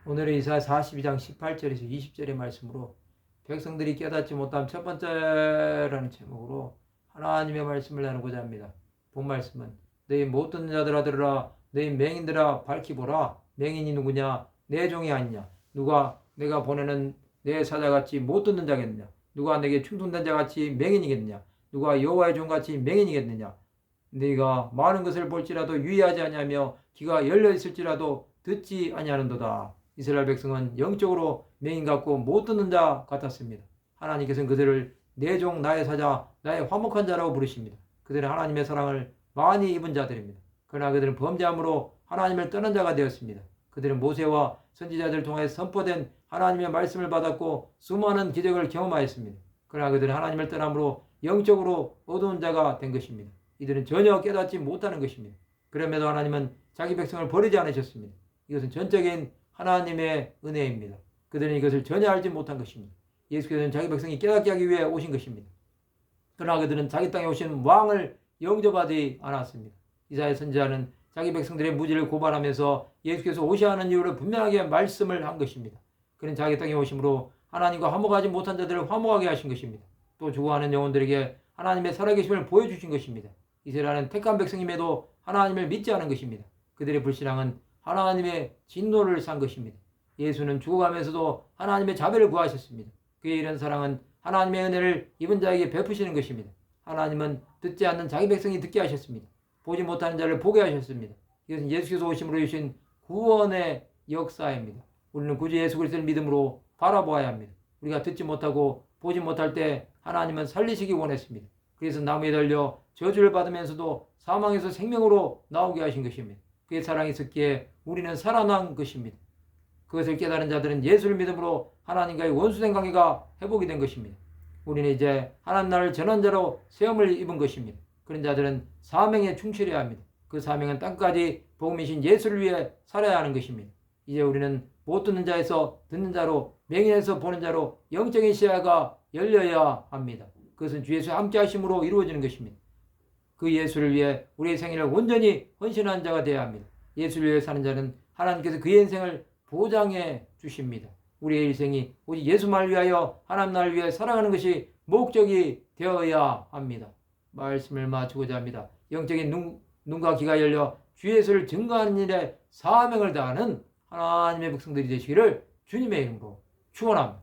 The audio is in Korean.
오늘은 이사야 42장 18절에서 20절의 말씀으로 백성들이 깨닫지 못한 첫 번째라는 제목으로 하나님의 말씀을 나누고자 합니다. 본 말씀은 너희 못 듣는 자들아 들으라. 너희 맹인들아 밝히 보라. 맹인이 누구냐? 내 종이 아니냐? 누가 내가 보내는 내 사자같이 못 듣는 자겠느냐? 누가 내게 충성된 자같이 맹인이겠느냐? 누가 여호와의 종같이 맹인이겠느냐? 네가 많은 것을 볼지라도 유의하지 아니하며 귀가 열려 있을지라도 듣지 아니하는도다. 이스라엘 백성은 영적으로 맹인 같고 못 듣는 자 같았습니다. 하나님께서는 그들을 내 종 나의 사자 나의 화목한 자라고 부르십니다. 그들은 하나님의 사랑을 많이 입은 자들입니다. 그러나 그들은 범죄함으로 하나님을 떠난 자가 되었습니다. 그들은 모세와 선지자들 통해 선포된 하나님의 말씀을 받았고 수많은 기적을 경험하였습니다. 그러나 그들은 하나님을 떠남으로 영적으로 어두운 자가 된 것입니다. 이들은 전혀 깨닫지 못하는 것입니다. 그럼에도 하나님은 자기 백성을 버리지 않으셨습니다. 이것은 전적인 하나님의 은혜입니다. 그들은 이것을 전혀 알지 못한 것입니다. 예수께서는 자기 백성이 깨닫게 하기 위해 오신 것입니다. 그러나 그들은 자기 땅에 오신 왕을 영접하지 않았습니다. 이사야 선지자는 자기 백성들의 무지를 고발하면서 예수께서 오셔야 하는 이유를 분명하게 말씀을 한 것입니다. 그는 자기 땅에 오심으로 하나님과 화목하지 못한 자들을 화목하게 하신 것입니다. 또 죽어가는 영혼들에게 하나님의 살아계심을 보여주신 것입니다. 이스라엘은 택한 백성임에도 하나님을 믿지 않은 것입니다. 그들의 불신앙은 하나님의 진노를 산 것입니다. 예수는 죽어가면서도 하나님의 자비를 구하셨습니다. 그의 이런 사랑은 하나님의 은혜를 입은 자에게 베푸시는 것입니다. 하나님은 듣지 않는 자기 백성이 듣게 하셨습니다. 보지 못하는 자를 보게 하셨습니다. 이것은 예수께서 오심으로 주신 구원의 역사입니다. 우리는 구주 예수 그리스도를 믿음으로 바라보아야 합니다. 우리가 듣지 못하고 보지 못할 때 하나님은 살리시기 원했습니다. 그래서 나무에 달려 저주를 받으면서도 사망에서 생명으로 나오게 하신 것입니다. 그의 사랑이 있었기에 우리는 살아난 것입니다. 그것을 깨달은 자들은 예수를 믿음으로 하나님과의 원수된 관계가 회복이 된 것입니다. 우리는 이제 하나님 나라를 전한 자로 세움을 입은 것입니다. 그런 자들은 사명에 충실해야 합니다. 그 사명은 땅까지 복음이신 예수를 위해 살아야 하는 것입니다. 이제 우리는 못 듣는 자에서 듣는 자로, 맹인에서 보는 자로 영적인 시야가 열려야 합니다. 그것은 주 예수와 함께 하심으로 이루어지는 것입니다. 그 예수를 위해 우리의 생애를 온전히 헌신한 자가 되어야 합니다. 예수를 위해 사는 자는 하나님께서 그의 인생을 보장해 주십니다. 우리의 일생이 오직 예수만을 위하여 하나님 나라를 위해 살아가는 것이 목적이 되어야 합니다. 말씀을 마치고자 합니다. 영적인 눈과 귀가 열려 주 예수를 증거하는 일에 사명을 다하는 하나님의 백성들이 되시기를 주님의 이름으로 축원합니다.